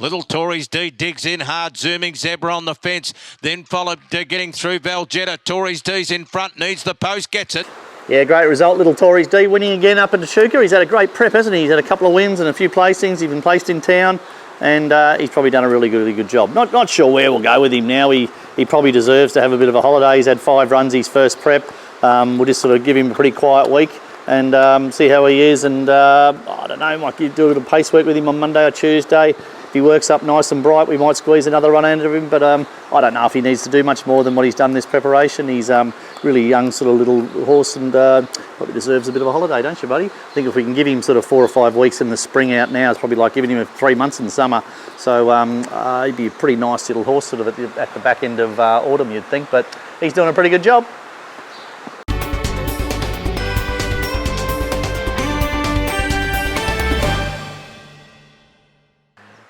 Little Tori's D digs in hard, zooming Zebra on the fence. Then followed getting through Valjetta. Tori's D's in front, needs the post, gets it. Yeah, great result. Little Tori's D winning again up at Echuca. He's had a great prep, hasn't he? He's had a couple of wins and a few placings. He's been placed in town, and he's probably done a really good job. Not sure where we'll go with him now. He probably deserves to have a bit of a holiday. He's had 5 runs his first prep. We'll just sort of give him a pretty quiet week and see how he is. And I don't know, might do a little pace work with him on Monday or Tuesday. If he works up nice and bright, we might squeeze another run out of him. But I don't know if he needs to do much more than what he's done this preparation. He's really young sort of little horse and probably deserves a bit of a holiday, don't you, buddy? I think if we can give him sort of 4 or 5 weeks in the spring out now, it's probably like giving him 3 months in the summer. So he'd be a pretty nice little horse sort of at the back end of autumn, you'd think. But he's doing a pretty good job.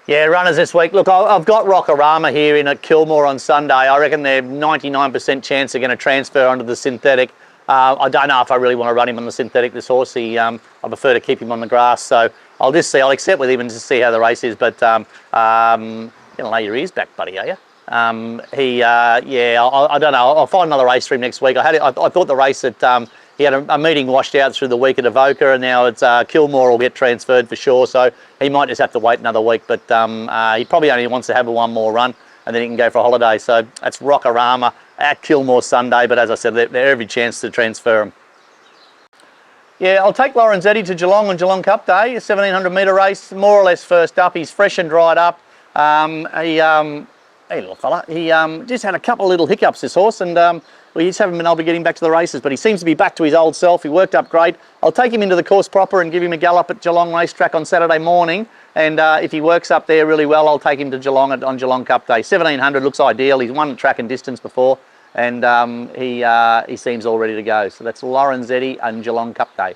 Yeah, runners this week. Look, I've got Rock-a-rama here in at Kilmore on Sunday. I reckon they're 99% chance they're going to transfer onto the synthetic. I don't know if I really want to run him on the synthetic, this horse. I prefer to keep him on the grass. So I'll just see. I'll accept with him and just see how the race is. But you're going to lay your ears back, buddy, are you? I don't know. I'll find another race for him next week. I thought the race at... he had a meeting washed out through the week at Evoca, and now it's Kilmore will get transferred for sure. So he might just have to wait another week. But he probably only wants to have one more run, and then he can go for a holiday. So that's Rock-a-rama at Kilmore Sunday. But as I said, they're every chance to transfer him. Yeah, I'll take Lorenzetti to Geelong on Geelong Cup Day, a 1700 metre race, more or less first up. He's fresh and dried up. Hey, little fella. He just had a couple of little hiccups, this horse, and we just haven't been able to get him back to the races, but he seems to be back to his old self. He worked up great. I'll take him into the course proper and give him a gallop at Geelong Racetrack on Saturday morning. And if he works up there really well, I'll take him to Geelong on Geelong Cup Day. 1700 looks ideal. He's won track and distance before, and he seems all ready to go. So that's Lorenzetti and Geelong Cup Day.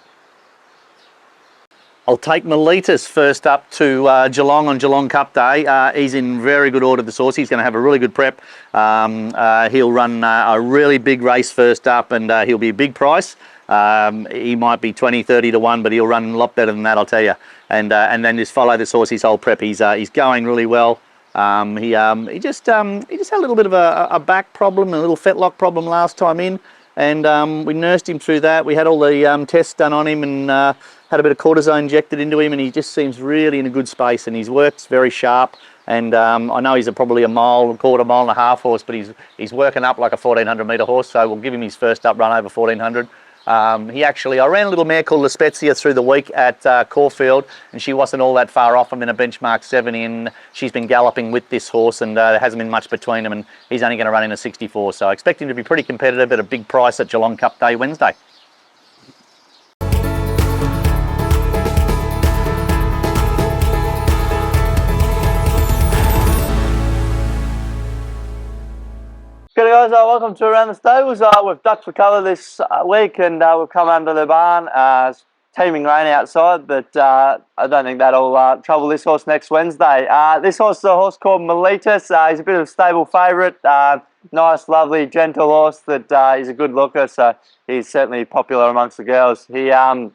I'll take Melitas first up to Geelong on Geelong Cup Day. He's in very good order, this horse. He's going to have a really good prep. He'll run a really big race first up, and he'll be a big price. He might be 20, 30 to 1, but he'll run a lot better than that, I'll tell you. And then just follow this horse his whole prep. He's going really well. He just had a little bit of a back problem, a little fetlock problem last time in, and we nursed him through that. We had all the tests done on him, and had a bit of cortisone injected into him, and he just seems really in a good space, and his work's very sharp. And I know he's probably a quarter mile and a half horse, but he's working up like a 1400 metre horse, so we'll give him his first up run over 1400. I ran a little mare called Spezia through the week at Caulfield, and she wasn't all that far off him in a benchmark 7 in. She's been galloping with this horse, and there hasn't been much between them, and he's only going to run in a 64. So I expect him to be pretty competitive at a big price at Geelong Cup Day Wednesday. G'day guys, welcome to Around the Stables. We've ducked for cover this week, and we've come under the barn. It's teeming rain outside, but I don't think that'll trouble this horse next Wednesday. This horse is a horse called Melitas. He's a bit of a stable favourite. Nice, lovely, gentle horse that he's a good looker, so he's certainly popular amongst the girls. He last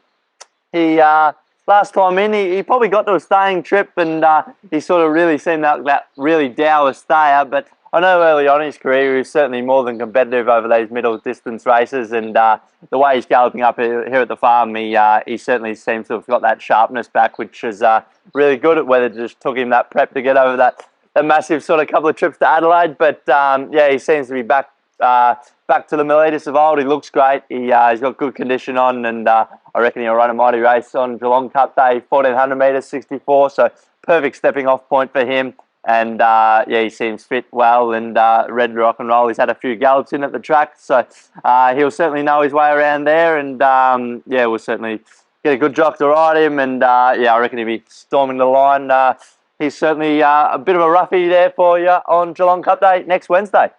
time in, he probably got to a staying trip, and he sort of really seemed like that really dour stayer, but I know early on in his career he was certainly more than competitive over those middle distance races, and the way he's galloping up here at the farm, he certainly seems to have got that sharpness back, which is really good. At whether it just took him that prep to get over that massive sort of couple of trips to Adelaide, but yeah, he seems to be back to the Melitas of old. He looks great. He's got good condition on, and I reckon he'll run a mighty race on Geelong Cup Day, 1400 metres, 64, so perfect stepping off point for him. And yeah, he seems fit well and ready to rock and roll. He's had a few gallops in at the track, so he'll certainly know his way around there. And yeah, we'll certainly get a good jock to ride him. And yeah, I reckon he'll be storming the line. He's certainly a bit of a roughie there for you on Geelong Cup Day next Wednesday.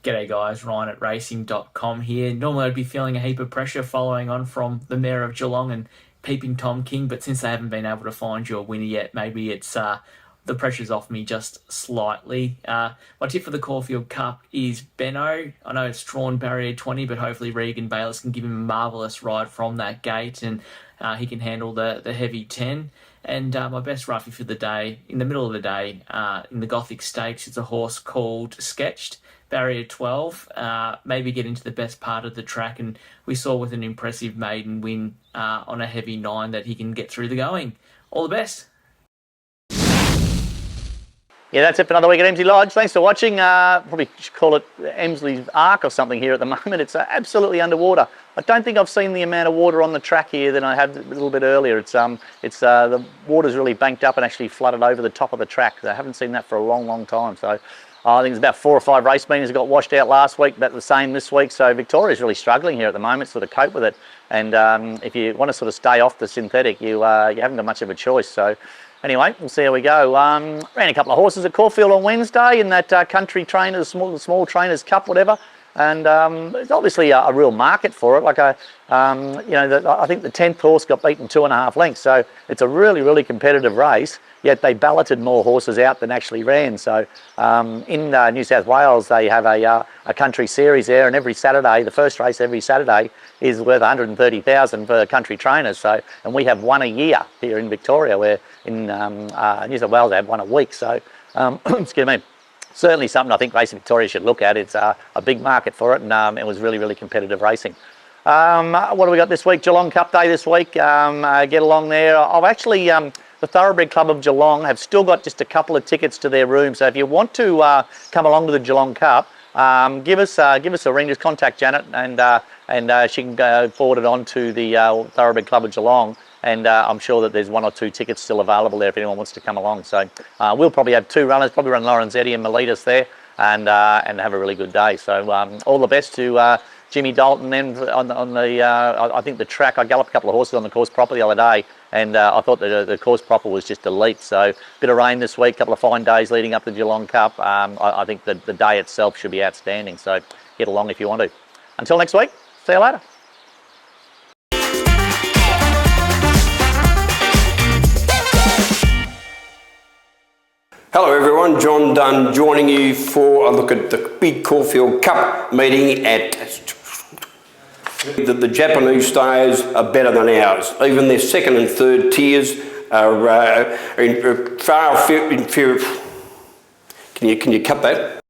G'day guys, Ryan at racing.com here. Normally I'd be feeling a heap of pressure following on from the Mayor of Geelong and Peeping Tom King, but since they haven't been able to find you a winner yet, maybe it's the pressure's off me just slightly. My tip for the Caulfield Cup is Benno. I know it's drawn barrier 20, but hopefully Regan Bayliss can give him a marvellous ride from that gate, and he can handle the heavy 10. And my best roughie for the day, in the middle of the day, in the Gothic Stakes, it's a horse called Sketched, barrier 12, maybe get into the best part of the track, and we saw with an impressive maiden win on a heavy 9 that he can get through the going. All the best. Yeah, that's it for another week at Emsley Lodge. Thanks for watching. Probably should call it Emsley's Ark or something here at the moment. It's absolutely underwater. I don't think I've seen the amount of water on the track here than I had a little bit earlier. The water's really banked up and actually flooded over the top of the track. I haven't seen that for a long, long time. So I think it's about 4 or 5 race meetings that got washed out last week, about the same this week. So Victoria's really struggling here at the moment, sort of cope with it. And if you want to sort of stay off the synthetic, you haven't got much of a choice. So anyway, we'll see how we go. Ran a couple of horses at Caulfield on Wednesday in that country trainers, small trainers cup, whatever. And it's obviously a real market for it. Like I think the 10th horse got beaten 2.5 lengths. So it's a really, really competitive race. Yet they balloted more horses out than actually ran. So in New South Wales, they have a country series there, and every Saturday, the first race every Saturday is worth 130,000 for country trainers. So, and we have one a year here in Victoria, where in New South Wales they have one a week. So, excuse me. Certainly something I think Racing Victoria should look at. It's a big market for it, and it was really, really competitive racing. What do we got this week? Geelong Cup Day this week. Get along there. I've actually, the Thoroughbred Club of Geelong have still got just a couple of tickets to their room. So if you want to come along to the Geelong Cup, give us a ring. Just contact Janet, and she can forward it on to the Thoroughbred Club of Geelong. And I'm sure that there's 1 or 2 tickets still available there if anyone wants to come along. So we'll probably have 2 runners, probably run Lorenzetti and Melitas there, and have a really good day. So all the best to Jimmy Dalton then on the I think the track. I galloped a couple of horses on the course proper the other day, and I thought the course proper was just elite. So bit of rain this week, couple of fine days leading up to the Geelong Cup. I think that the day itself should be outstanding. So get along if you want to. Until next week, see you later. Hello everyone, John Dunn joining you for a look at the big Caulfield Cup meeting at... The Japanese stayers are better than ours. Even their second and third tiers are far inferior. Can you cut that?